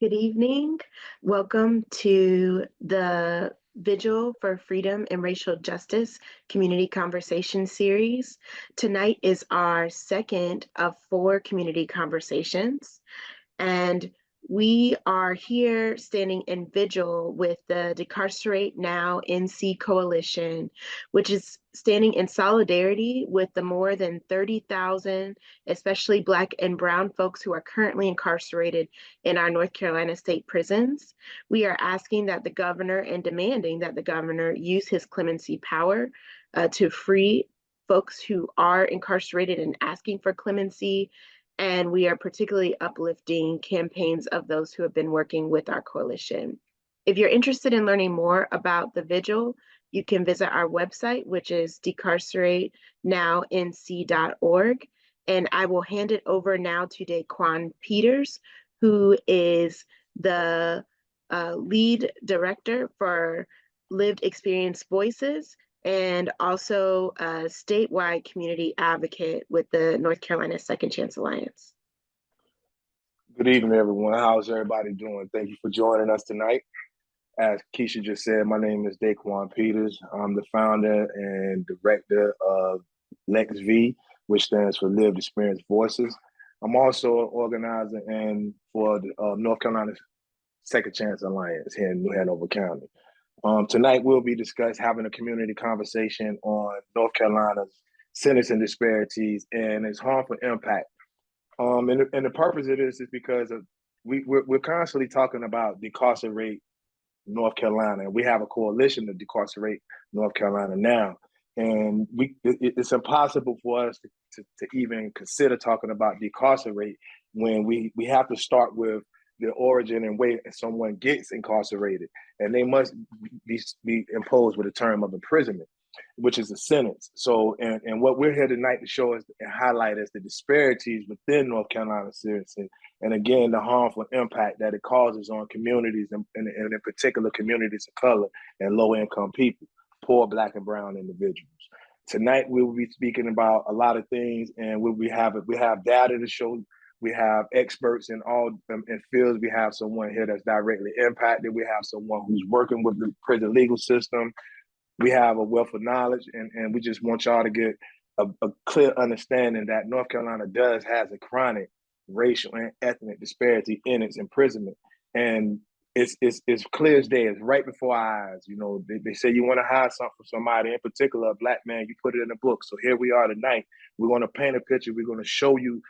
Good evening. Welcome to the Vigil for Freedom and Racial Justice Community Conversation Series. Tonight is our second of four community conversations, and we are here standing in vigil with the Decarcerate Now NC Coalition, which is standing in solidarity with the more than 30,000, especially Black and Brown folks who are currently incarcerated in our North Carolina state prisons. We are asking that the governor and demanding that the governor use his clemency power to free folks who are incarcerated and asking for clemency, and we are particularly uplifting campaigns of those who have been working with our coalition. If you're interested in learning more about the vigil, you can visit our website, which is decarceratenownc.org. And I will hand it over now to Daquan Peters, who is the lead director for Lived Experience Voices and also a statewide community advocate with the North Carolina Second Chance Alliance. Good evening, everyone. How's everybody doing? Thank you for joining us tonight. As Keisha just said, my name is Daquan Peters. I'm the founder and director of LexV, which stands for Lived Experience Voices. I'm also an organizer and for the North Carolina Second Chance Alliance here in New Hanover County. Tonight, we'll be having a community conversation on North Carolina's sentencing disparities and its harmful impact. And the purpose of this is because we're constantly talking about decarcerate North Carolina. We have a coalition to decarcerate North Carolina now. And it's impossible for us to even consider talking about decarcerate when we have to start with the origin and way someone gets incarcerated, and they must be imposed with a term of imprisonment, which is a sentence. So, and what we're here tonight to show us and highlight is the disparities within North Carolina sentencing, and again, the harmful impact that it causes on communities, and in particular communities of color and low-income people, poor Black and Brown individuals. Tonight, we will be speaking about a lot of things, and we have data to show. We have experts in all in fields. We have someone here that's directly impacted. We have someone who's working with the prison legal system. We have a wealth of knowledge, and we just want y'all to get a clear understanding that North Carolina has a chronic racial and ethnic disparity in its imprisonment. And it's clear as day. It's right before our eyes. You know, they say you want to hide something from somebody, in particular a Black man, you put it in a book. So here we are tonight. We're going to paint a picture. We're going to show you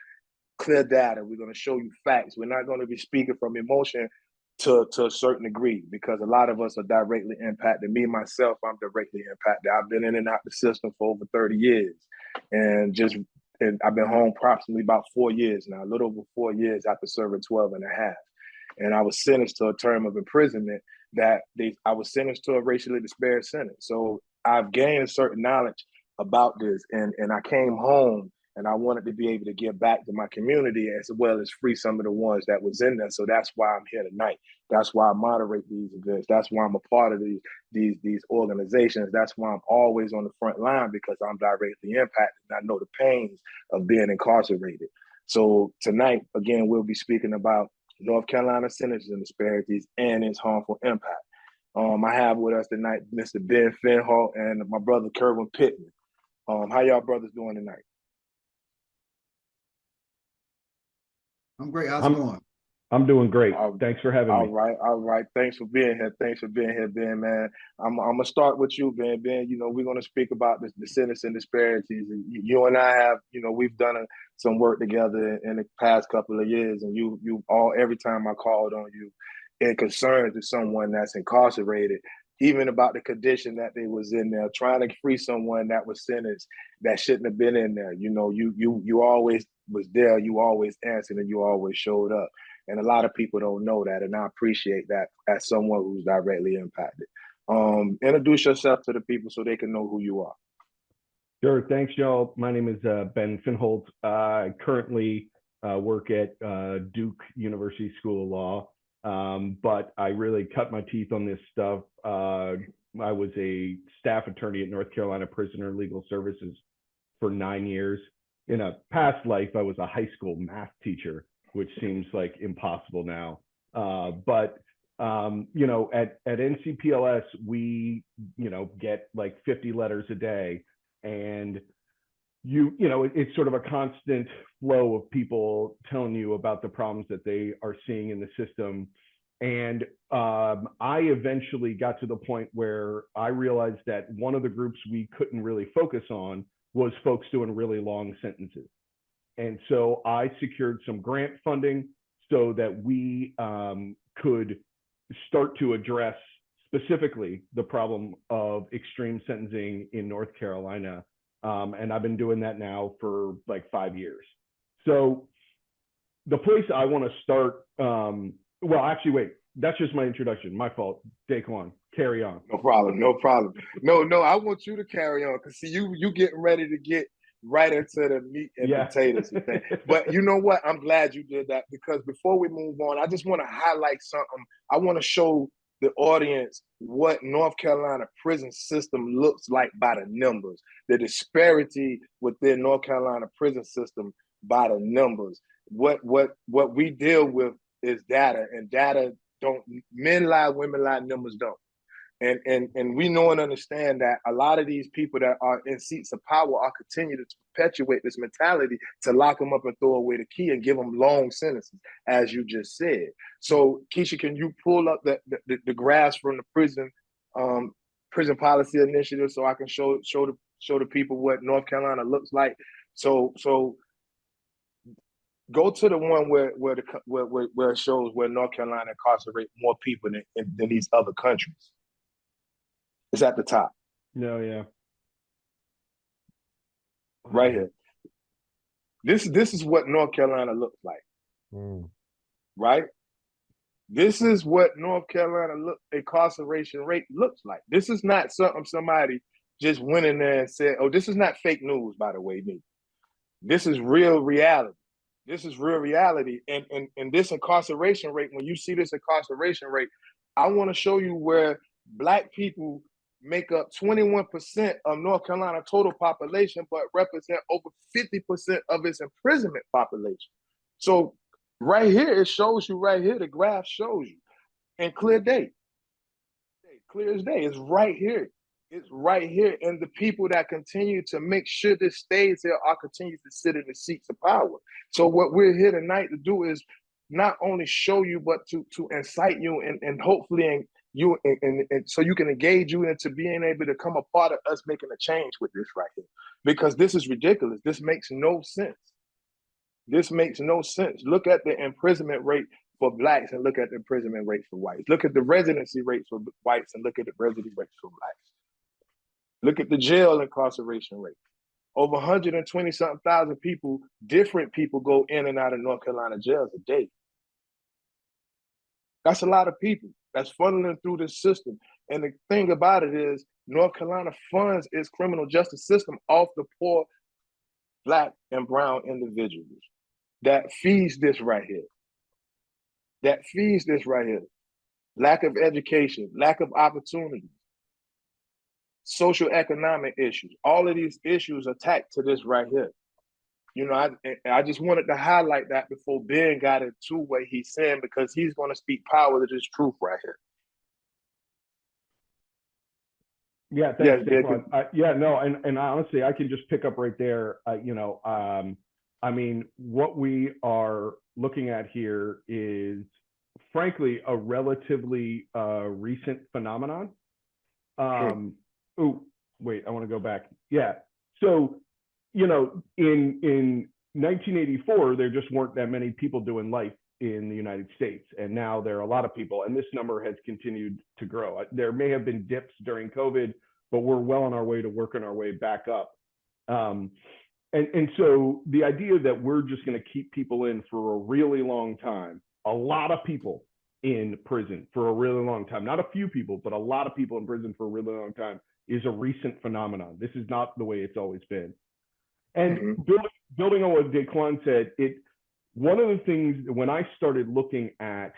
clear data. We're going to show you facts. We're not going to be speaking from emotion to a certain degree, because a lot of us are directly impacted. Me, myself, I'm directly impacted. I've been in and out the system for over 30 years. And I've been home approximately about 4 years now, a little over 4 years after serving 12 and a half. And I was sentenced to a term of imprisonment I was sentenced to a racially disparate sentence. So I've gained a certain knowledge about this, and I came home and I wanted to be able to give back to my community as well as free some of the ones that was in there. So that's why I'm here tonight. That's why I moderate these events. That's why I'm a part of these organizations. That's why I'm always on the front line, because I'm directly impacted and I know the pains of being incarcerated. So tonight, again, we'll be speaking about North Carolina sentencing disparities and its harmful impact. I have with us tonight Mr. Ben Finhall and my brother Kerwin Pittman. How y'all brothers doing tonight? I'm great. How's it going? I'm doing great. Thanks for having me. All right. Thanks for being here. Ben, man. I'm gonna start with you, Ben. Ben, you know, we're gonna speak about the sentencing disparities. And you and I have, you know, we've done some work together in the past couple of years, and every time I called on you in concerns to someone that's incarcerated, even about the condition that they was in there, trying to free someone that was sentenced that shouldn't have been in there. You know, you always was there, you always answered, and you always showed up. And a lot of people don't know that, and I appreciate that as someone who's directly impacted. Introduce yourself to the people so they can know who you are. Sure, thanks, y'all. My name is Ben Finholt. I currently work at Duke University School of Law, but I really cut my teeth on this stuff. I was a staff attorney at North Carolina Prisoner Legal Services for 9 years. In a past life, I was a high school math teacher, which seems like impossible now. But at NCPLS, we, get like 50 letters a day, and it's sort of a constant flow of people telling you about the problems that they are seeing in the system. And I eventually got to the point where I realized that one of the groups we couldn't really focus on was folks doing really long sentences. And so I secured some grant funding so that we could start to address specifically the problem of extreme sentencing in North Carolina. And I've been doing that now for like 5 years. So the place I want to start, well, actually, wait, that's just my introduction. My fault. Daquan, carry on. No problem. No problem. No, I want you to carry on, because see, you getting ready to get right into the meat and potatoes of things. But you know what? I'm glad you did that, because before we move on, I just want to highlight something. I want to show the audience what North Carolina prison system looks like by the numbers, the disparity within North Carolina prison system by the numbers. What we deal with is data, and data don't, men lie, women lie, numbers don't. And we know and understand that a lot of these people that are in seats of power are continuing to perpetuate this mentality to lock them up and throw away the key and give them long sentences, as you just said. So, Keisha, can you pull up the graphs from the prison policy initiative so I can show the people what North Carolina looks like? So go to the one where it shows where North Carolina incarcerates more people than these other countries. It's at the top. No, yeah. Right here. This is what North Carolina looks like. Right? This is what North Carolina incarceration rate looks like. This is not something somebody just went in there and said, oh, this is not fake news, by the way, me. This is real reality. This is real reality. And this incarceration rate, when you see this incarceration rate, I want to show you where Black people make up 21% of North Carolina total population, but represent over 50% of its imprisonment population. So right here, it shows you right here, the graph shows you in clear day. Clear as day, it's right here. It's right here. And the people that continue to make sure this stays here are continue to sit in the seats of power. So what we're here tonight to do is not only show you, but to incite you and hopefully and so you can engage you into being able to come a part of us making a change with this right here. Because this is ridiculous. This makes no sense. This makes no sense. Look at the imprisonment rate for Blacks and look at the imprisonment rate for whites. Look at the residency rates for whites and look at the residency rates for Blacks. Look at the jail incarceration rate. Over 120-something thousand people, different people go in and out of North Carolina jails a day. That's a lot of people that's funneling through this system. And the thing about it is, North Carolina funds its criminal justice system off the poor Black and brown individuals. That feeds this right here. That feeds this right here. Lack of education, lack of opportunity, social economic issues. All of these issues attach to this right here. You know, I just wanted to highlight that before Ben got into what he's saying, because he's going to speak power to this truth right here. Yeah, thanks, Daquan. And honestly, I can just pick up right there. I mean, what we are looking at here is, frankly, a relatively recent phenomenon. Oh, wait, I want to go back. Yeah. So, in 1984, there just weren't that many people doing life in the United States. And now there are a lot of people, and this number has continued to grow. There may have been dips during COVID, but we're well on our way to working our way back up. And so the idea that we're just going to keep people in for a really long time, a lot of people in prison for a really long time, not a few people, but a lot of people in prison for a really long time, is a recent phenomenon. This is not the way it's always been. And building on what Daquan said, one of the things when I started looking at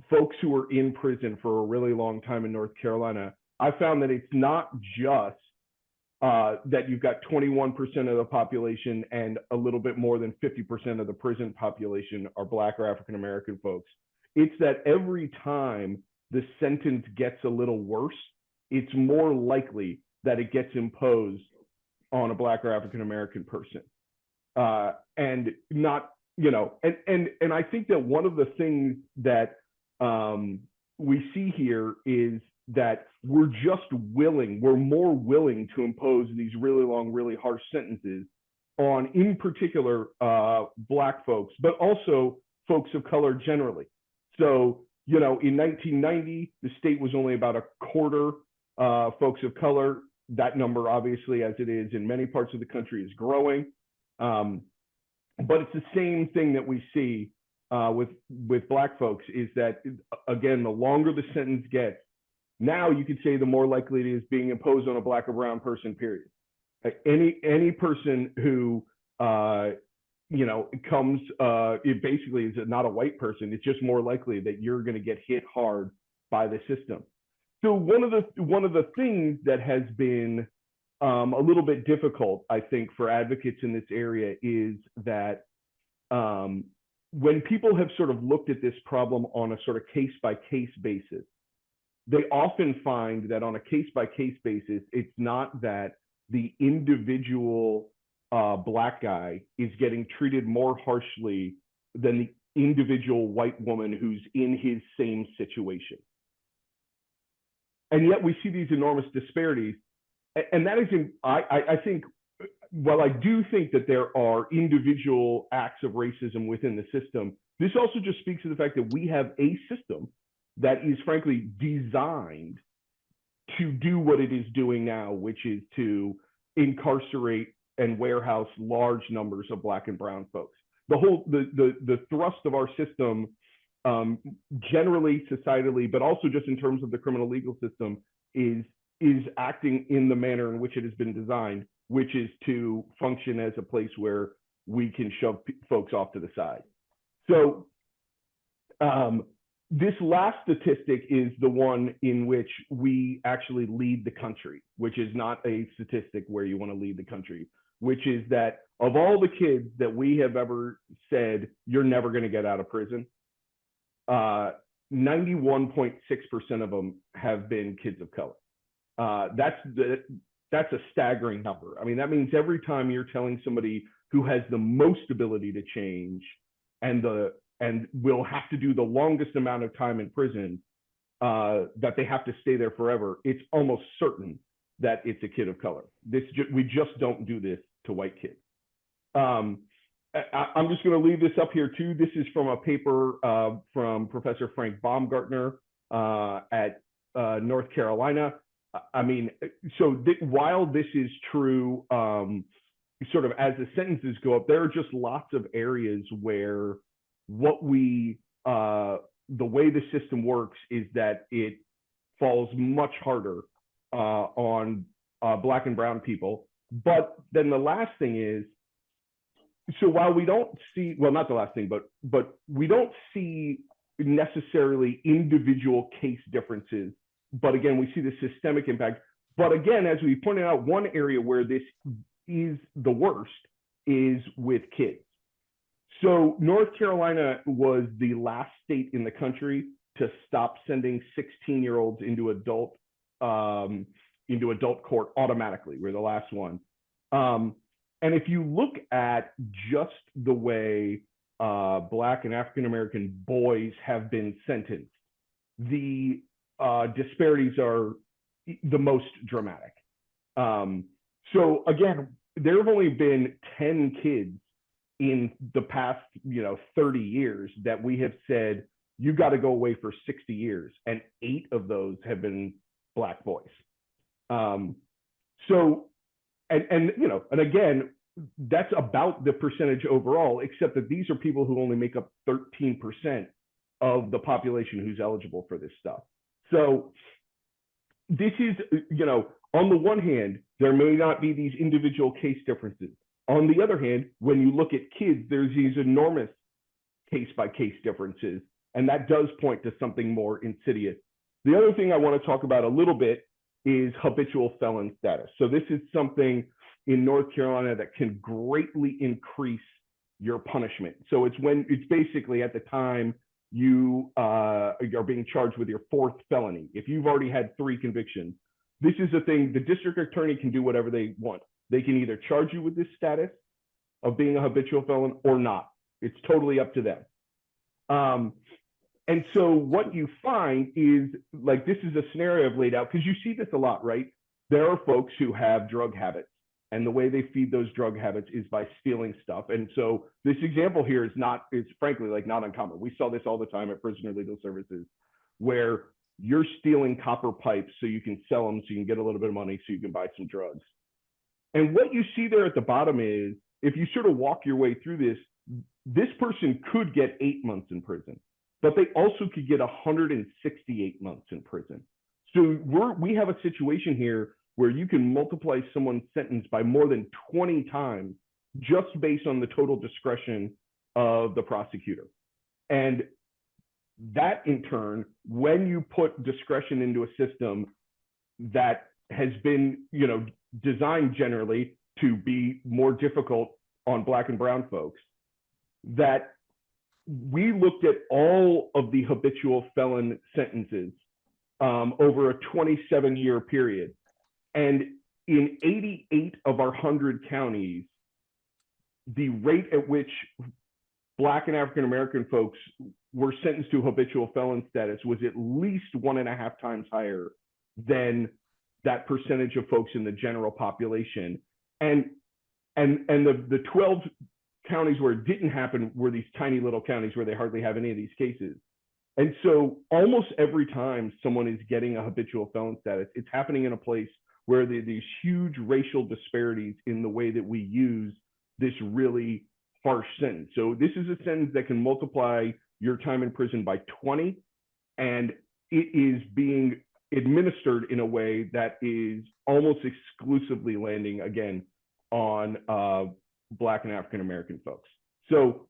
folks who were in prison for a really long time in North Carolina, I found that it's not just that you've got 21% of the population and a little bit more than 50% of the prison population are Black or African American folks. It's that every time the sentence gets a little worse, it's more likely that it gets imposed on a Black or African American person. And not, and I think that one of the things that we see here is that we're more willing to impose these really long, really harsh sentences on, in particular, Black folks, but also folks of color generally. So, in 1990, the state was only about a quarter folks of color. That number, obviously, as it is in many parts of the country, is growing. But it's the same thing that we see with Black folks, is that, again, the longer the sentence gets, now you could say the more likely it is being imposed on a Black or brown person, period. Any person who comes, it basically is not a white person. It's just more likely that you're going to get hit hard by the system. So one of the things that has been a little bit difficult, I think, for advocates in this area is that when people have sort of looked at this problem on a sort of case-by-case basis, they often find that on a case-by-case basis, it's not that the individual Black guy is getting treated more harshly than the individual white woman who's in his same situation. And yet we see these enormous disparities. And that is, I think, while I do think that there are individual acts of racism within the system, this also just speaks to the fact that we have a system that is frankly designed to do what it is doing now, which is to incarcerate and warehouse large numbers of Black and brown folks. The thrust of our system, generally societally, but also just in terms of the criminal legal system, is acting in the manner in which it has been designed, which is to function as a place where we can shove folks off to the side. So this last statistic is the one in which we actually lead the country, which is not a statistic where you want to lead the country, which is that of all the kids that we have ever said, you're never going to get out of prison, 91.6% of them have been kids of color. That's a staggering number. I mean, that means every time you're telling somebody who has the most ability to change and will have to do the longest amount of time in prison, that they have to stay there forever, it's almost certain that it's a kid of color. We just don't do this to white kids. I'm just going to leave this up here too. This is from a paper from Professor Frank Baumgartner at North Carolina. I mean, so while this is true, sort of as the sentences go up, there are just lots of areas where the way the system works is that it falls much harder on Black and brown people. But then the last thing is, so while we don't see, well, not the last thing, but we don't see necessarily individual case differences. But again, we see the systemic impact. But again, as we pointed out, one area where this is the worst is with kids. So North Carolina was the last state in the country to stop sending 16-year-olds into adult court automatically. We're the last one. And if you look at just the way Black and African American boys have been sentenced, the disparities are the most dramatic. So again, there have only been 10 kids in the past 30 years that we have said, you got to go away for 60 years. And 8 of those have been Black boys. So, and again, that's about the percentage overall, except that these are people who only make up 13% of the population who's eligible for this stuff. So this is, on the one hand, there may not be these individual case differences. On the other hand, when you look at kids, there's these enormous case-by-case differences, and that does point to something more insidious. The other thing I want to talk about a little bit is habitual felon status. So this is something in North Carolina that can greatly increase your punishment. So it's basically at the time you are being charged with your 4th felony, if you've already had 3 convictions, this is the thing, the district attorney can do whatever they want. They can either charge you with this status of being a habitual felon or not. It's totally up to them. And so what you find is, like, this is a scenario I've laid out because you see this a lot, right? There are folks who have drug habits, and the way they feed those drug habits is by stealing stuff. And so this example here is frankly like not uncommon. We saw this all the time at Prisoner Legal Services, where you're stealing copper pipes so you can sell them, so you can get a little bit of money, so you can buy some drugs. And what you see there at the bottom is, if you sort of walk your way through this, this person could get 8 months in prison, but they also could get 168 months in prison. So we have a situation here where you can multiply someone's sentence by more than 20 times just based on the total discretion of the prosecutor. And that in turn, when you put discretion into a system that has been, designed generally to be more difficult on Black and brown folks, that we looked at all of the habitual felon sentences over a 27-year period. And in 88 of our 100 counties, the rate at which Black and African American folks were sentenced to habitual felon status was at least 1.5 times higher than that percentage of folks in the general population. And the 12 counties where it didn't happen were these tiny little counties where they hardly have any of these cases. And so almost every time someone is getting a habitual felon status, it's happening in a place where there are these huge racial disparities in the way that we use this really harsh sentence. So this is a sentence that can multiply your time in prison by 20, and it is being administered in a way that is almost exclusively landing, again, on Black and African American folks. So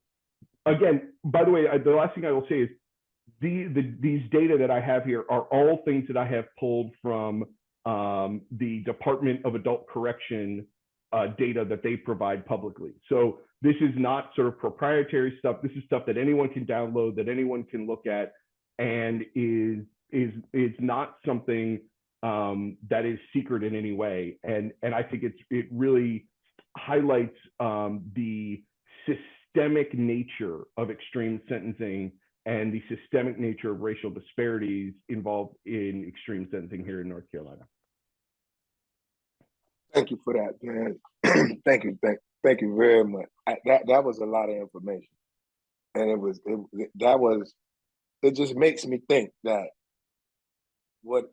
again, by the way, the last thing I will say is these data that I have here are all things that I have pulled from the Department of Adult Correction data that they provide publicly. So this is not sort of proprietary stuff. This is stuff that anyone can download, that anyone can look at, and is not something that is secret in any way. And I think it really highlights the systemic nature of extreme sentencing and the systemic nature of racial disparities involved in extreme sentencing here in North Carolina. Thank you for that, man. Thank you very much. That was a lot of information, and it just makes me think that what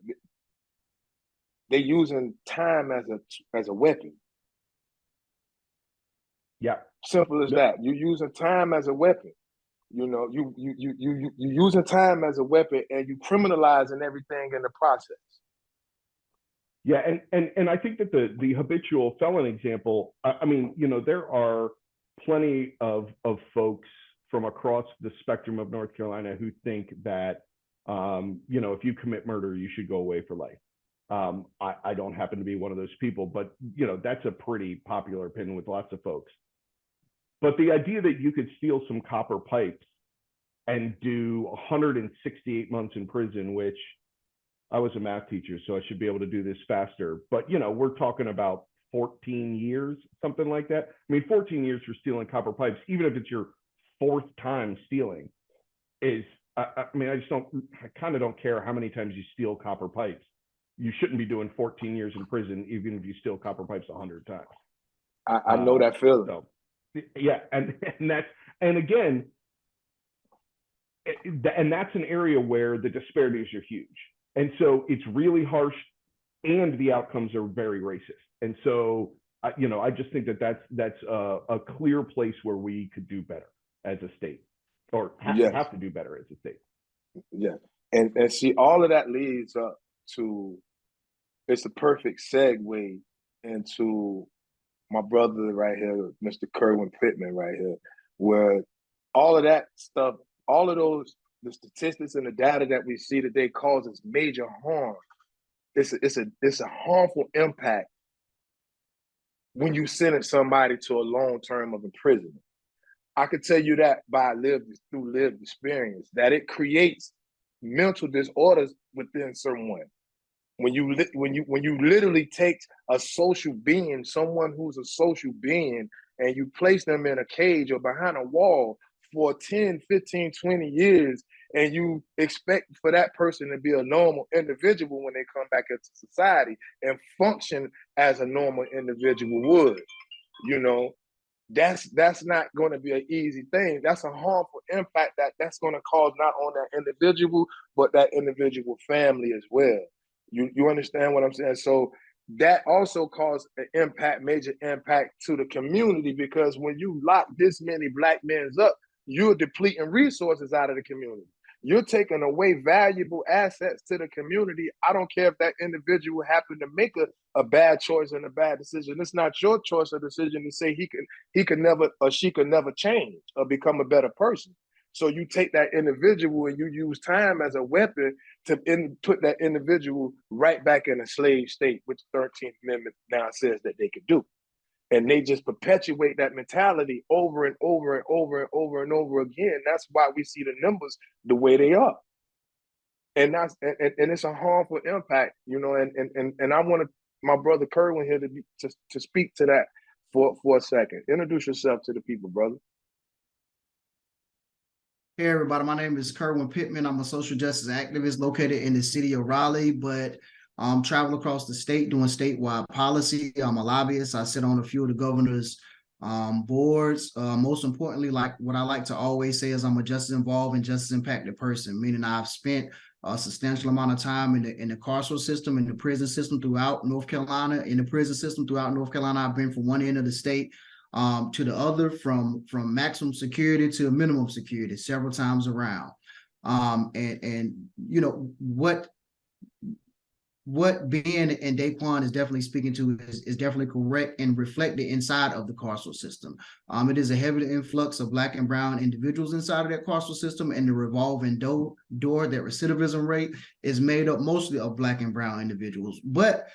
they're using time as a weapon. Yeah, simple as that. You're using time as a weapon. You using time as a weapon, and you criminalizing everything in the process. Yeah, and I think that the habitual felon example, I mean, there are plenty of folks from across the spectrum of North Carolina who think that, if you commit murder, you should go away for life. I don't happen to be one of those people, but that's a pretty popular opinion with lots of folks. But the idea that you could steal some copper pipes and do 168 months in prison, which I was a math teacher, so I should be able to do this faster. But, we're talking about 14 years, something like that. I mean, 14 years for stealing copper pipes, even if it's your 4th time stealing, is, I kind of don't care how many times you steal copper pipes. You shouldn't be doing 14 years in prison, even if you steal copper pipes 100 times. I know that feeling. So, yeah, and again, and that's an area where the disparities are huge. And so it's really harsh, and the outcomes are very racist. And so, I just think that's a clear place where we could do better as a state, or have to do better as a state. Yeah, and see, all of that leads up to, it's a perfect segue into my brother right here, Mr. Kerwin Pittman right here, where all of that stuff, all of those, the statistics and the data that we see today causes major harm. It's a harmful impact when you sentence somebody to a long term of imprisonment. I could tell you that through lived experience, that it creates mental disorders within someone. When you literally take a social being, someone who's a social being, and you place them in a cage or behind a wall for 10, 15, 20 years, and you expect for that person to be a normal individual when they come back into society and function as a normal individual would, you know, that's not going to be an easy thing. That's a harmful impact that's going to cause not on that individual, but that individual family as well. You understand what I'm saying? So that also caused an impact, major impact to the community, because when you lock this many Black men up, you're depleting resources out of the community. You're taking away valuable assets to the community. I don't care if that individual happened to make a bad choice and a bad decision. It's not your choice or decision to say he could never or she could never change or become a better person. So you take that individual and you use time as a weapon to put that individual right back in a slave state, which the 13th Amendment now says that they could do. And they just perpetuate that mentality over and over and over and over and over again. That's why we see the numbers the way they are. And it's a harmful impact, you know, and I want my brother Kerwin here to speak to that for a second. Introduce yourself to the people, brother. Hey everybody, my name is Kerwin Pittman. I'm a social justice activist located in the city of Raleigh, but travel across the state doing statewide policy. I'm a lobbyist. I sit on a few of the governor's boards. Most importantly, like what I like to always say is I'm a justice involved and justice impacted person, meaning I've spent a substantial amount of time in the carceral system, in the prison system throughout North Carolina. In the prison system throughout North Carolina, I've been from one end of the state to the other, from maximum security to minimum security several times around. And you know what Ben and Daquan is definitely speaking to is definitely correct and reflected inside of the carceral system. It is a heavy influx of Black and brown individuals inside of that carceral system, and the revolving door, that recidivism rate is made up mostly of Black and brown individuals. But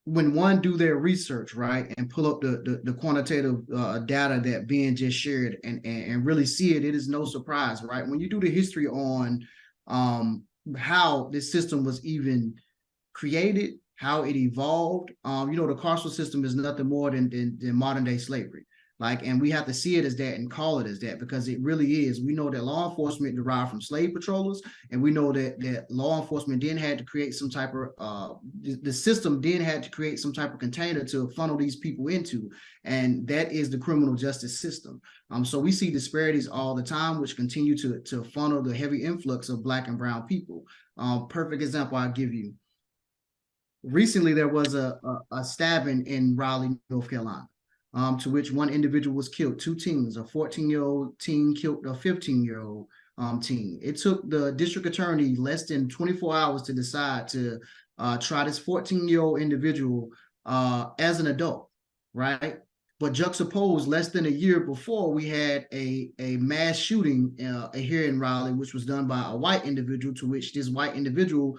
when one do their research, right, and pull up the quantitative data that Ben just shared and really see it, it is no surprise, right? When you do the history on how this system was even created, how it evolved, you know, the carceral system is nothing more than modern day slavery. Like, and we have to see it as that and call it as that, because it really is. We know that law enforcement derived from slave patrollers, and we know that law enforcement then had to create some type of, the system then had to create some type of container to funnel these people into, and that is the criminal justice system. So we see disparities all the time, which continue to funnel the heavy influx of Black and brown people. Perfect example I'll give you. Recently, there was a stabbing in Raleigh, North Carolina. To which one individual was killed. Two teens, a 14-year-old teen killed a 15-year-old teen. It took the district attorney less than 24 hours to decide to try this 14-year-old individual as an adult, right? But juxtaposed, less than a year before, we had a mass shooting here in Raleigh, which was done by a white individual, to which this white individual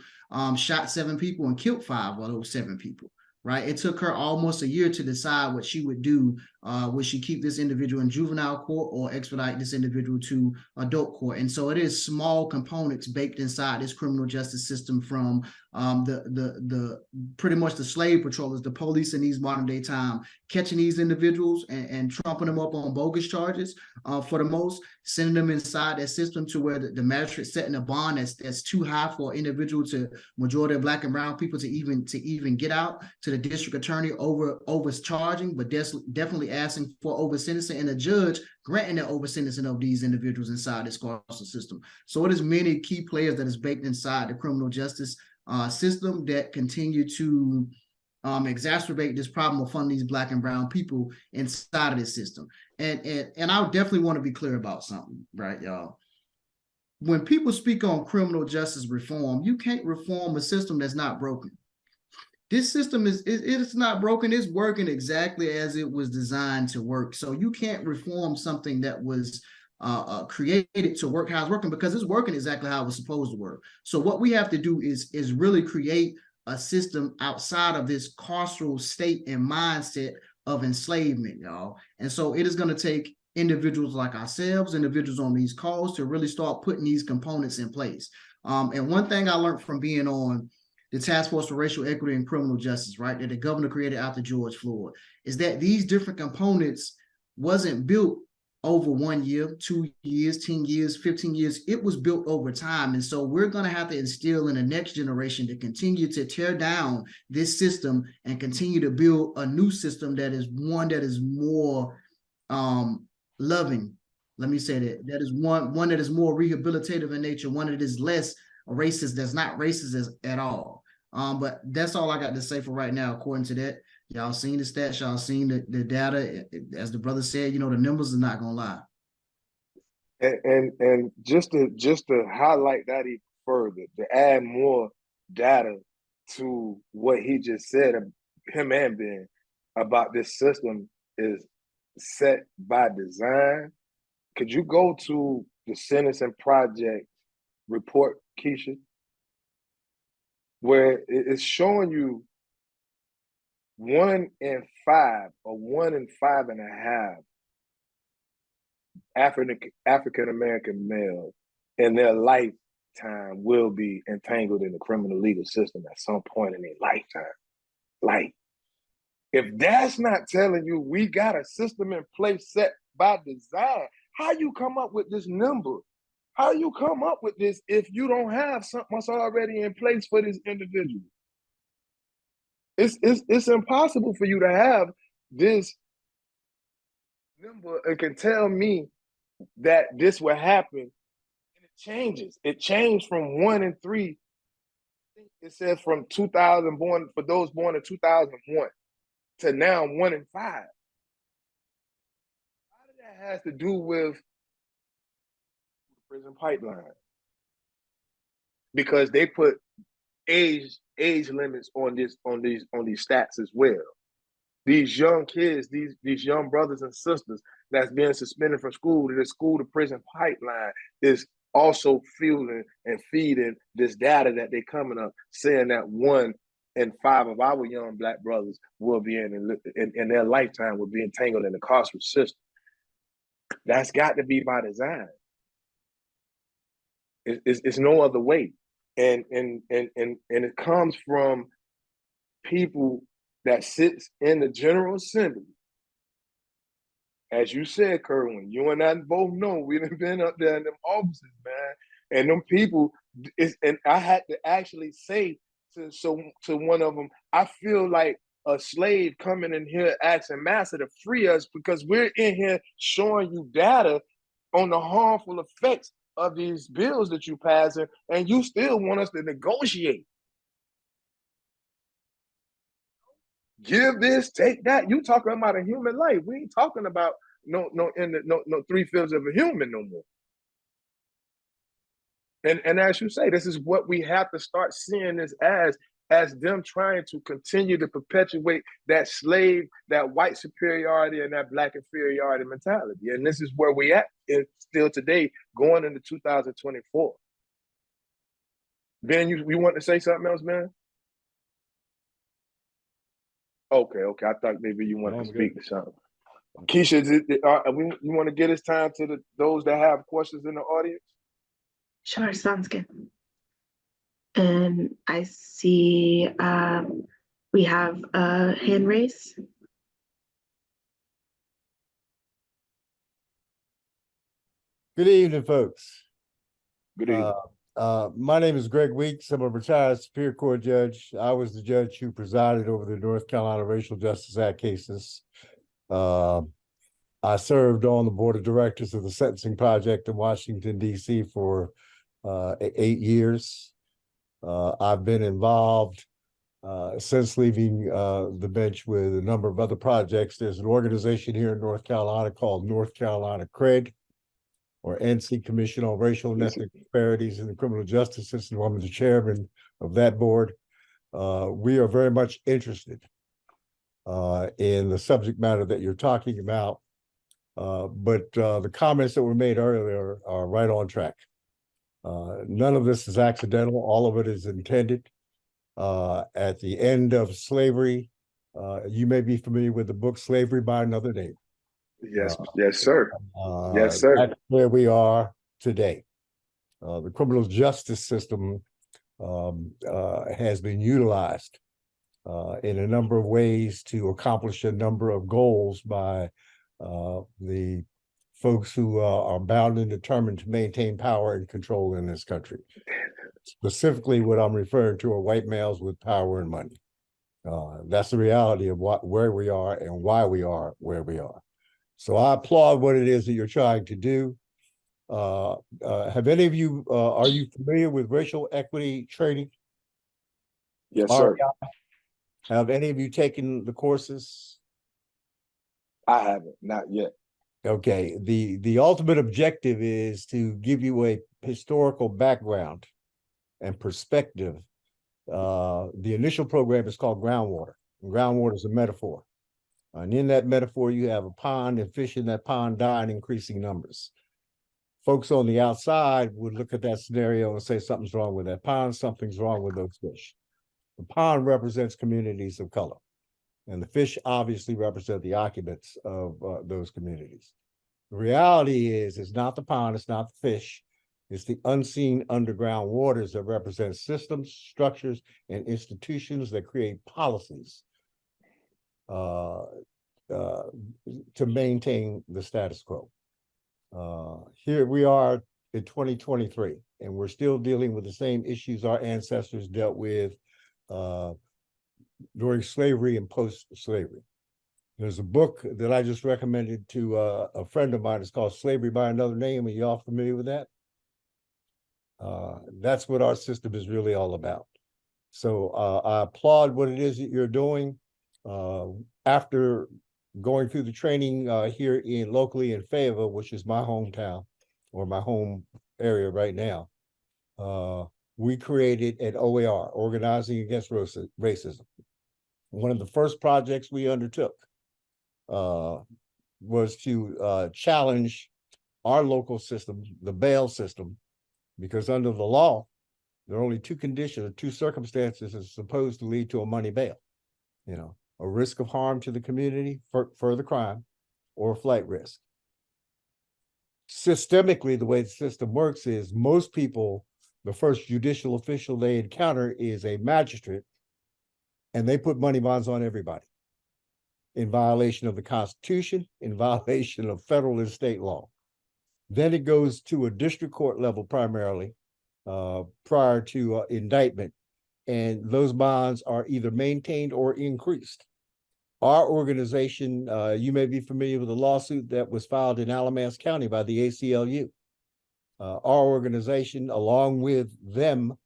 shot 7 people and killed 5 of those 7 people. Right. It took her almost a year to decide what she would do. Would she keep this individual in juvenile court or expedite this individual to adult court? And so it is small components baked inside this criminal justice system, from the pretty much the slave patrollers, the police in these modern day time, catching these individuals and trumping them up on bogus charges for the most, sending them inside that system to where the magistrate setting a bond that's too high for an individual, to majority of Black and brown people to even get out, to the district attorney overcharging, but definitely asking for over sentencing, and a judge granting the over sentencing of these individuals inside this carceral system. So it is many key players that is baked inside the criminal justice system that continue to exacerbate this problem of funding these Black and brown people inside of this system. And I definitely want to be clear about something, right, y'all? When people speak on criminal justice reform, you can't reform a system that's not broken. This system it's not broken. It's working exactly as it was designed to work. So you can't reform something that was created to work how it's working, because it's working exactly how it was supposed to work. So what we have to do is really create a system outside of this carceral state and mindset of enslavement, y'all. And so it is going to take individuals like ourselves, individuals on these calls, to really start putting these components in place. And one thing I learned from being on the Task Force for Racial Equity and Criminal Justice, right, that the governor created after George Floyd, is that these different components wasn't built over 1 year, 2 years, 10 years, 15 years. It was built over time. And so we're going to have to instill in the next generation to continue to tear down this system and continue to build a new system that is one that is more loving. Let me say that is one that is more rehabilitative in nature, one that is less racist, that's not racist at all. But that's all I got to say for right now, according to that. Y'all seen the stats, y'all seen the data. As the brother said, the numbers are not gonna lie. And just to highlight that even further, to add more data to what he just said, him and Ben, about this system is set by design. Could you go to the Sentencing Project report, Keisha, where it's showing you 1 in 5 or 1 in 5.5 African American males in their lifetime will be entangled in the criminal legal system at some point in their lifetime. Like, if that's not telling you we got a system in place set by design, how you come up with this number? How you come up with this if you don't have something that's already in place for this individual? It's impossible for you to have this number and can tell me that this will happen. And it changes. It changed from 1 in 3. It says from 2000 born, for those born in 2001, to now 1 in 5. A lot of that has to do with the prison pipeline, because they put age limits on these stats as well. These young kids, these young brothers and sisters that's being suspended from school, the school to prison pipeline is also fueling and feeding this data that they coming up saying that 1 in 5 of our young Black brothers will be in their lifetime will be entangled in the carceral system. That's got to be by design. It's no other way. And it comes from people that sits in the General Assembly. As you said, Kerwin, you and I both know we done been up there in them offices, man. And them people, and I had to actually say to one of them, I feel like a slave coming in here asking master to free us, because we're in here showing you data on the harmful effects of these bills that you passing, and you still want us to negotiate. Give this, take that. You talking about a human life. We ain't talking about no 3/5 of a human no more. And as you say, this is what we have to start seeing this as them trying to continue to perpetuate that slave, that white superiority and that Black inferiority mentality. And this is where we at still today, going into 2024. Ben, you want to say something else, man? Okay. I thought maybe you wanted to speak to something. Keisha, you want to get this time to those that have questions in the audience? Sure, sounds good. And I see we have a hand raise. Good evening, folks. Good evening. My name is Greg Weeks. I'm a retired Superior Court judge. I was the judge who presided over the North Carolina Racial Justice Act cases. I served on the board of directors of the Sentencing Project in Washington, D.C. for 8 years. I've been involved since leaving the bench with a number of other projects. There's an organization here in North Carolina called North Carolina CRED, or NC Commission on Racial and Ethnic Disparities in the Criminal Justice System. I'm the chairman of that board. We are very much interested in the subject matter that you're talking about. But the comments that were made earlier are right on track. None of this is accidental. All of it is intended. At the end of slavery, you may be familiar with the book Slavery by Another Name. Yes, yes, sir. Yes, sir. That's where we are today. The criminal justice system has been utilized in a number of ways to accomplish a number of goals by the folks who are bound and determined to maintain power and control in this country. Specifically, what I'm referring to are white males with power and money. That's the reality of where we are and why we are where we are. So I applaud what it is that you're trying to do. Have any of you, are you familiar with racial equity training? Yes, sir. Have any of you taken the courses? I haven't, not yet. Okay, the ultimate objective is to give you a historical background and perspective. The initial program is called groundwater. And groundwater is a metaphor. And in that metaphor, you have a pond and fish in that pond die in increasing numbers. Folks on the outside would look at that scenario and say something's wrong with that pond, something's wrong with those fish. The pond represents communities of color, and the fish obviously represent the occupants of those communities. The reality is, it's not the pond, it's not the fish, it's the unseen underground waters that represent systems, structures, and institutions that create policies to maintain the status quo. Here we are in 2023, and we're still dealing with the same issues our ancestors dealt with during slavery and post-slavery. There's a book that I just recommended to a friend of mine. It's called Slavery by Another Name. Are y'all familiar with that? That's what our system is really all about. So I applaud what it is that you're doing. After going through the training here locally in Fayetteville, which is my hometown or my home area right now, we created an OAR, Organizing Against Racism. One of the first projects we undertook was to challenge our local system, the bail system, because under the law, there are only two conditions or two circumstances that's supposed to lead to a money bail. You know, a risk of harm to the community, further crime, or a flight risk. Systemically, the way the system works is most people, the first judicial official they encounter is a magistrate, and they put money bonds on everybody in violation of the Constitution, in violation of federal and state law. Then it goes to a district court level primarily prior to indictment, and those bonds are either maintained or increased. Our organization, you may be familiar with a lawsuit that was filed in Alamance County by the ACLU. Our organization, along with them,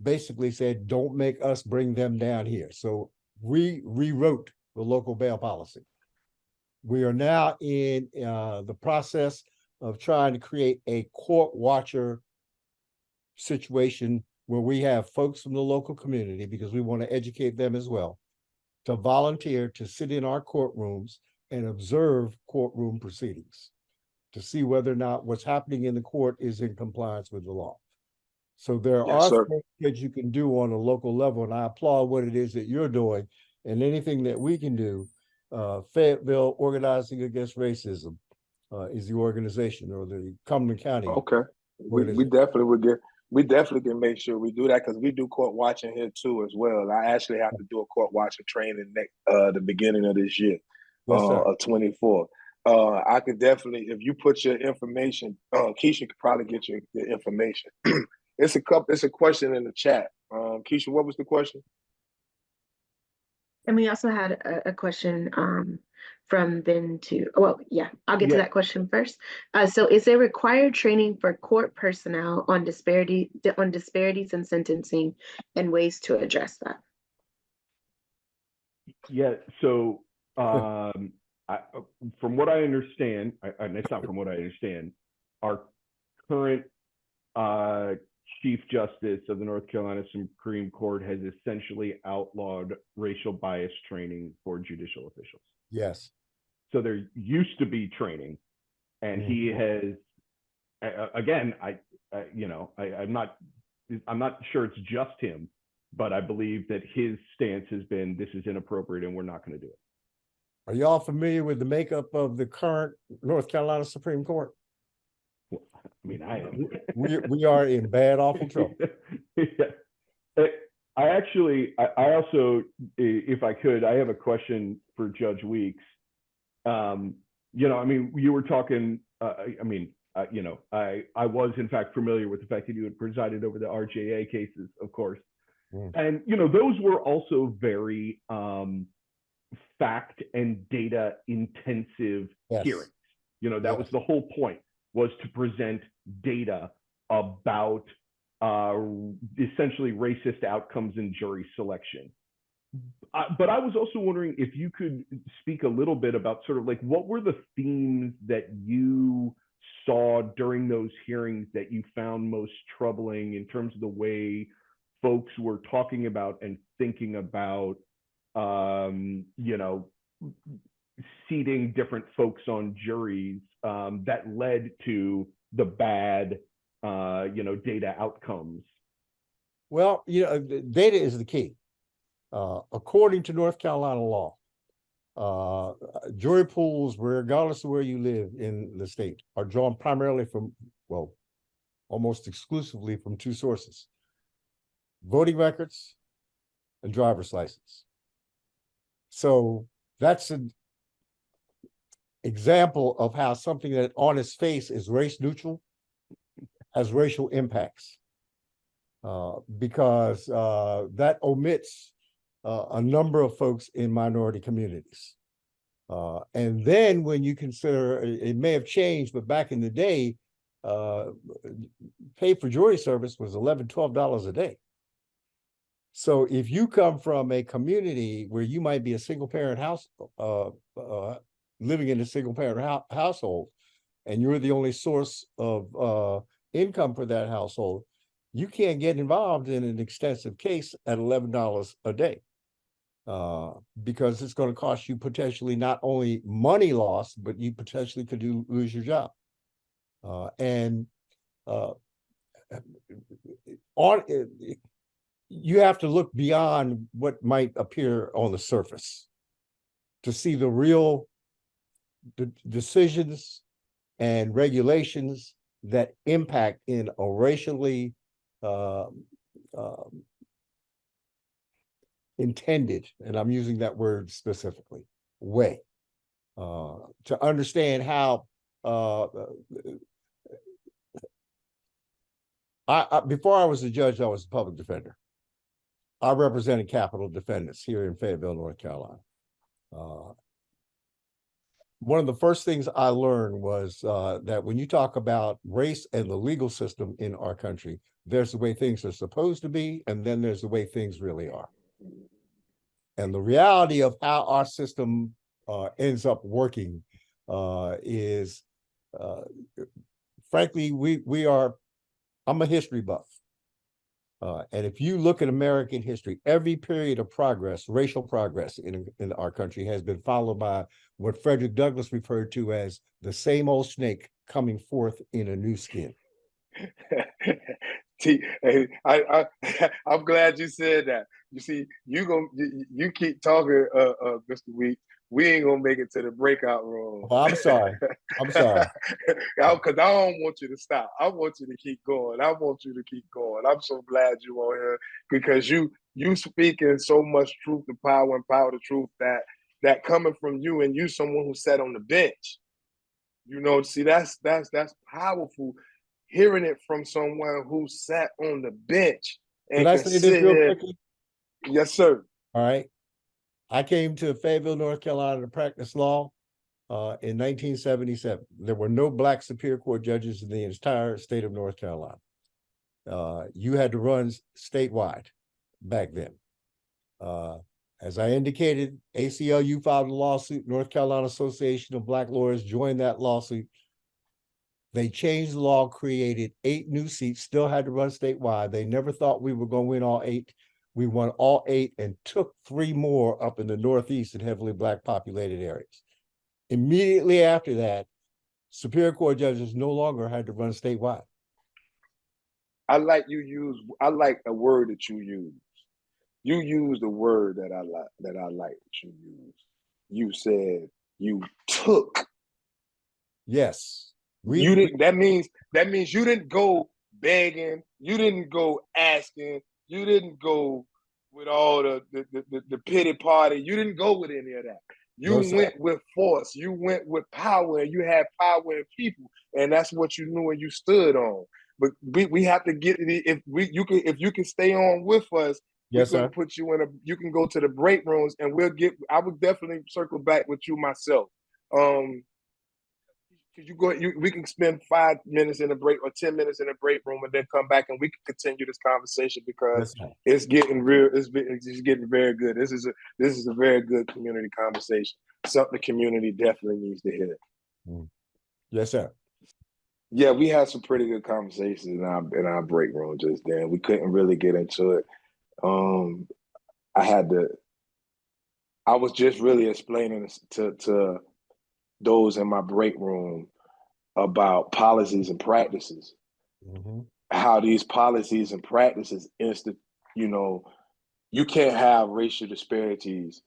basically said, don't make us bring them down here. So we rewrote the local bail policy. We are now in the process of trying to create a court watcher situation where we have folks from the local community, because we want to educate them as well, to volunteer to sit in our courtrooms and observe courtroom proceedings to see whether or not what's happening in the court is in compliance with the law. So there are things that you can do on a local level, and I applaud what it is that you're doing, and anything that we can do. Fayetteville Organizing Against Racism is the organization, or the Cumberland County. Okay, we definitely would get. We definitely can make sure we do that, because we do court watching here too as well. I actually have to do a court watching training next the beginning of this year, of 24. I could definitely, if you put your information, Keisha could probably get your information. It's a question in the chat. Keisha, what was the question? And we also had a question from Ben too. Well, yeah, I'll get to that question first. So is there required training for court personnel on disparities in sentencing and ways to address that? Yeah, so from what I understand, and it's not from what I understand, our current Chief Justice of the North Carolina Supreme Court has essentially outlawed racial bias training for judicial officials. Yes. So there used to be training, and he has, again, I'm not sure it's just him, but I believe that his stance has been, this is inappropriate and we're not going to do it. Are y'all familiar with the makeup of the current North Carolina Supreme Court? I mean, I am. We are in bad, awful trouble. Yeah. I also, if I could, I have a question for Judge Weeks. You know, I mean, you were talking, you know, I was in fact familiar with the fact that you had presided over the RJA cases, of course. And, you know, those were also very fact and data intensive hearings. You know, that was the whole point, was to present data about essentially racist outcomes in jury selection. But I was also wondering if you could speak a little bit about sort of like, what were the themes that you saw during those hearings that you found most troubling in terms of the way folks were talking about and thinking about, you know, seating different folks on juries that led to the bad, you know, data outcomes? Well, you know, data is the key. According to North Carolina law, jury pools, regardless of where you live in the state, are drawn primarily from, well, almost exclusively from two sources: voting records and driver's license. So that's an example of how something that on its face is race neutral has racial impacts, because that omits a number of folks in minority communities. And then when you consider, it may have changed, but back in the day, pay for jury service was $11, $12 a day. So if you come from a community where you might be a single parent house, living in a single parent household, and you're the only source of income for that household, you can't get involved in an extensive case at $11 a day, because it's going to cost you potentially not only money loss, but you potentially could lose your job. You have to look beyond what might appear on the surface to see the real decisions and regulations that impact in a racially intended, and I'm using that word specifically, way, to understand how before I was a judge, I was a public defender. I represented capital defendants here in Fayetteville, North Carolina. One of the first things I learned was that when you talk about race and the legal system in our country, there's the way things are supposed to be, and then there's the way things really are. And the reality of how our system ends up working is, frankly, I'm a history buff. And if you look at American history, every period of progress, racial progress in our country, has been followed by what Frederick Douglass referred to as the same old snake coming forth in a new skin. I'm glad you said that. You see, you keep talking, Mr. Weeks. We ain't gonna make it to the breakout room. Oh, I'm sorry. Because I don't want you to stop. I want you to keep going. I'm so glad you on here, because you speaking so much truth to power and power to truth that coming from you, and you someone who sat on the bench. You know, see, that's powerful. Hearing it from someone who sat on the bench and can I say this real quickly? Yes, sir. All right. I came to Fayetteville, North Carolina to practice law in 1977. There were no Black Superior Court judges in the entire state of North Carolina. You had to run statewide back then. As I indicated, ACLU filed a lawsuit. North Carolina Association of Black Lawyers joined that lawsuit. They changed the law, created 8 new seats, still had to run statewide. They never thought we were going to win all 8. We won all 8 and took 3 more up in the Northeast in heavily Black populated areas. Immediately after that, Superior Court judges no longer had to run statewide. I like a word that you use. You used a word that I like that you use. you said you took. Yes. You didn't. That means you didn't go begging. You didn't go asking. You didn't go with all the pity party. You didn't go with any of that. You No, sir. went with force. You went with power, and you had power in people, and that's what you knew and you stood on. But we have to get if you can stay on with us. We're Yes, gonna sir. put you in you can go to the break rooms and I would definitely circle back with you myself. Could you go? We can spend 5 minutes in a break or 10 minutes in a break room, and then come back and we can continue this conversation because Yes, sir. it's getting real. It's getting very good. This is a very good community conversation. Something the community definitely needs to hear. Yes, sir. Yeah, we had some pretty good conversations in our break room just then. We couldn't really get into it. I was just really explaining to those in my break room about policies and practices, how these policies and practices you can't have racial disparities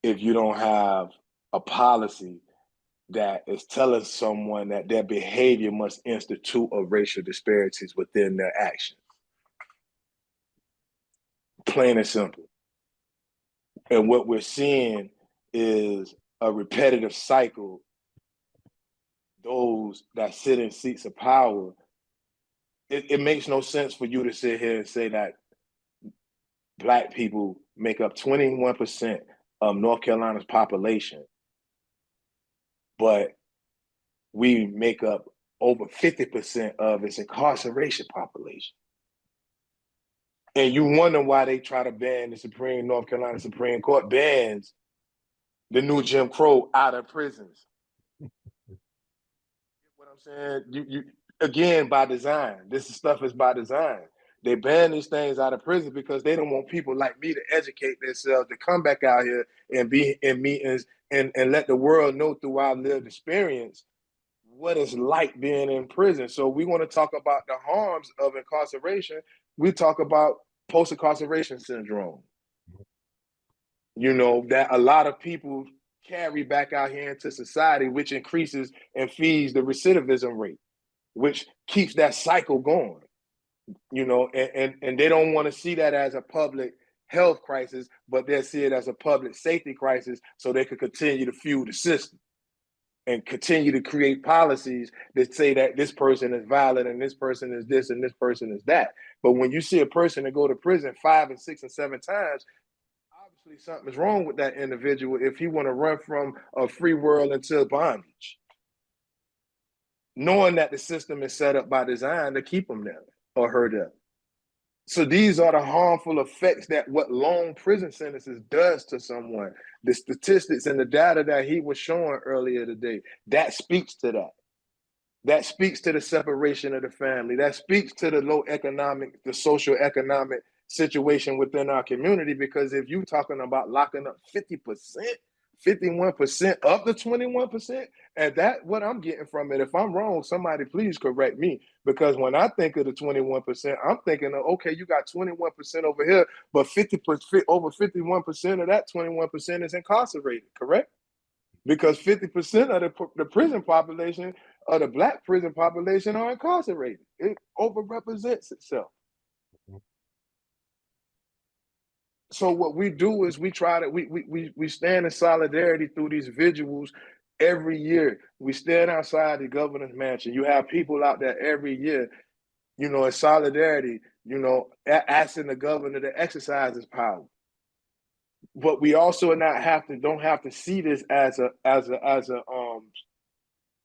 if you don't have a policy that is telling someone that their behavior must institute of racial disparities within their actions. Plain and simple. And what we're seeing is a repetitive cycle. Those that sit in seats of power, it makes no sense for you to sit here and say that Black people make up 21% of North Carolina's population, but we make up over 50% of its incarceration population. And you wonder why they try to ban North Carolina Supreme Court bans the new Jim Crow out of prisons. What I'm saying, you again, by design. This stuff is by design. They ban these things out of prison because they don't want people like me to educate themselves, to come back out here and be in meetings and let the world know through our lived experience what it's like being in prison. So we want to talk about the harms of incarceration. We talk about post-incarceration syndrome. That a lot of people carry back out here into society, which increases and feeds the recidivism rate, which keeps that cycle going. And they don't want to see that as a public health crisis, but they see it as a public safety crisis so they could continue to fuel the system and continue to create policies that say that this person is violent and this person is this and this person is that. But when you see a person that go to prison 5 and 6 and 7 times, obviously something's wrong with that individual if he want to run from a free world into bondage, knowing that the system is set up by design to keep him there or her there. So these are the harmful effects that what long prison sentences does to someone. The statistics and the data that he was showing earlier today, that speaks to that. That speaks to the separation of the family. That speaks to the social economic situation within our community. Because if you're talking about locking up 50%, 51% of the 21%, and that's what I'm getting from it. If I'm wrong, somebody please correct me. Because when I think of the 21%, I'm thinking of, okay, you got 21% over here, but 50%, over 51% of that 21% is incarcerated, correct? Because 50% of the prison population, or the Black prison population, are incarcerated. It overrepresents itself. So what we do is we stand in solidarity through these vigils every year. We stand outside the governor's mansion. You have people out there every year, in solidarity, asking the governor to exercise his power. But we also don't have to see this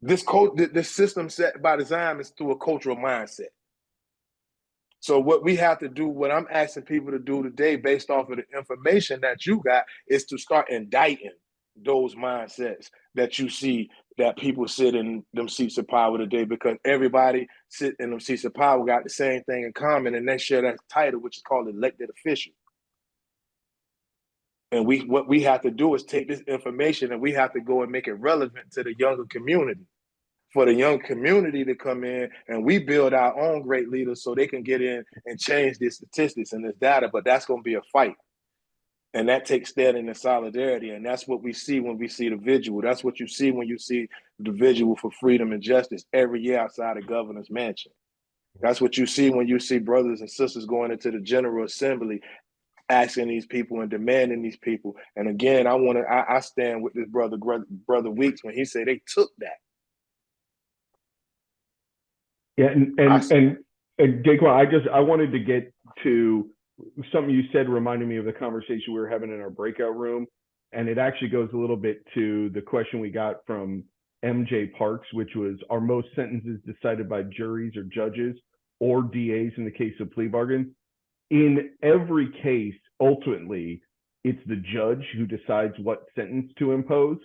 this system set by design is through a cultural mindset. So what we have to do, what I'm asking people to do today, based off of the information that you got, is to start indicting those mindsets that you see that people sit in them seats of power today, because everybody sit in them seats of power got the same thing in common, and they share that title, which is called elected official. And what we have to do is take this information and we have to go and make it relevant to the younger community. For the young community to come in and we build our own great leaders so they can get in and change these statistics and this data, but that's going to be a fight. And that takes standing in solidarity. And that's what we see when we see the vigil. That's what you see when you see the vigil for freedom and justice every year outside the governor's mansion. That's what you see when you see brothers and sisters going into the General Assembly, asking these people and demanding these people. And again, I stand with this brother Weeks when he said they took that. Yeah, and Daquan, I wanted to get to something you said reminded me of the conversation we were having in our breakout room. And it actually goes a little bit to the question we got from MJ Parks, which was, are most sentences decided by juries or judges or DAs in the case of plea bargains? In every case, ultimately, it's the judge who decides what sentence to impose.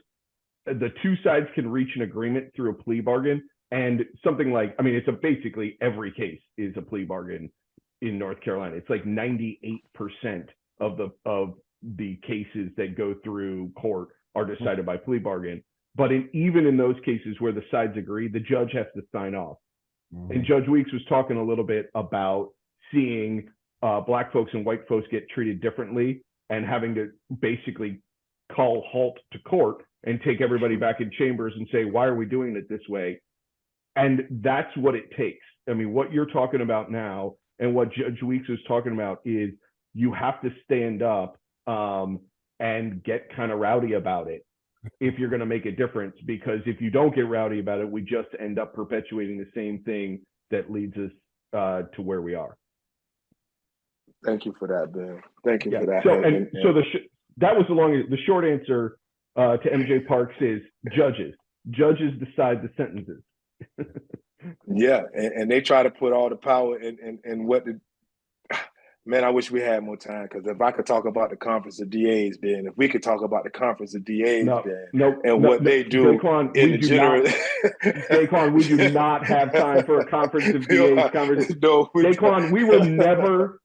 The two sides can reach an agreement through a plea bargain, and something like, I mean, it's basically every case is a plea bargain in North Carolina. It's like 98% of the cases that go through court are decided by plea bargain. But even in those cases where the sides agree, the judge has to sign off. And Judge Weeks was talking a little bit about seeing Black folks and white folks get treated differently and having to basically call halt to court and take everybody back in chambers and say, why are we doing it this way? And that's what it takes. I mean, what you're talking about now and what Judge Weeks was talking about is you have to stand up and get kind of rowdy about it if you're going to make a difference, because if you don't get rowdy about it, we just end up perpetuating the same thing that leads us to where we are. Thank you for that, Ben. Thank you for that. So that was the short answer to MJ Parks is judges. Judges decide the sentences. Yeah, and they try to put all the power in what the man. I wish we had more time, because if I could talk about the conference of DAs, Ben, if we could talk about the conference of DAs, what they do Daquan, in the general. Daquan, we do not have time for a conference of DAs conversation. No, Daquan, we will never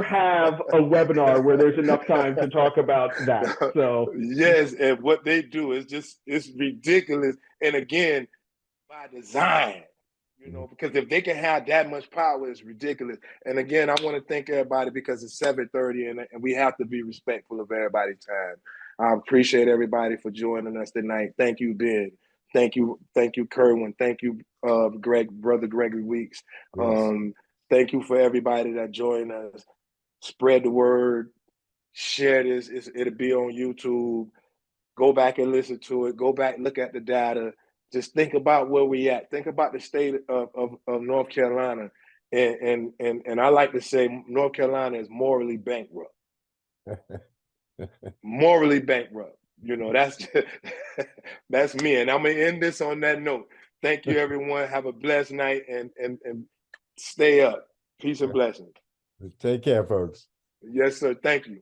have a webinar where there's enough time to talk about that. So yes, and what they do is it's ridiculous. And again, by design, because if they can have that much power, it's ridiculous. And again, I want to thank everybody, because it's 7:30 and we have to be respectful of everybody's time. I appreciate everybody for joining us tonight. Thank you, Ben. Thank you, Kerwin. Thank you, Brother Gregory Weeks. Yes. Thank you for everybody that joined us. Spread the word, share this. It'll be on YouTube. Go back and listen to it. Go back, look at the data. Just think about where we at. Think about the state of North Carolina. And I like to say North Carolina is morally bankrupt. Morally bankrupt. That's me. And I'm going to end this on that note. Thank you, everyone. Have a blessed night and stay up. Peace and blessings. Take care, folks. Yes, sir. Thank you.